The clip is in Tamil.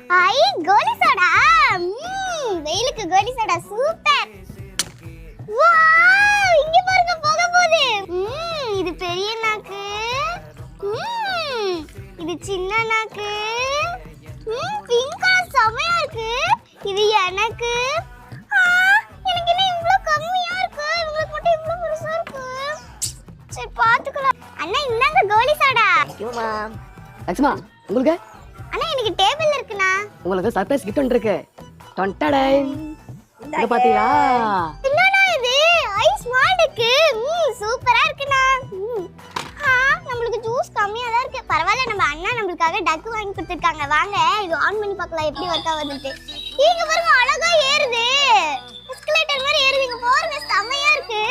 ஐ கோலி சோடா. வெயிலுக்கு கோலி சோடா சூப்பர். வாவ், இங்க பாருங்க போக போகுது. இது பெரிய நாக்கு. இது சின்ன நாக்கு. பிங்க் கலர் செமையா இருக்கு. இது எனக்கு. எனக்கு என்ன இவ்ளோ கம்மியா இருக்கு? உங்களுக்கு மட்டும் இவ்ளோ பெருசா இருக்கு. சரி பாத்துக்கலாம். அண்ணா இந்தாங்க கோலி சோடா. ஐயோ மேம். லட்சுமா உங்களுக்கு? அண்ணா எனக்கு டேபிள்ல இருக்குண்ணா. உங்களுக்கு சர்ப்ரைஸ் கிஃப்ட் ஒன்று இருக்கு. டொண்டடை. இங்க பாத்தீங்களா? என்னடா இது? ஐஸ் மாடுக்கு. சூப்பரா இருக்குண்ணா. நம்மளுக்கு ஜூஸ் கம்மியா தான் இருக்கு. பரவாயில்ல, நம்ம அண்ணா நம்மளுக்காக டக்கு வாங்கி கொடுத்திருக்காங்க. வாங்க இது ஆன் பண்ணி பார்க்கலாம் எப்படி ஒர்க் ஆகுதுன்னு. இங்க பாருங்க அழகா ஏறுது. எஸ்கலேட்டர் மாதிரி ஏறுது. இங்க பாருங்க செமையா இருக்கு.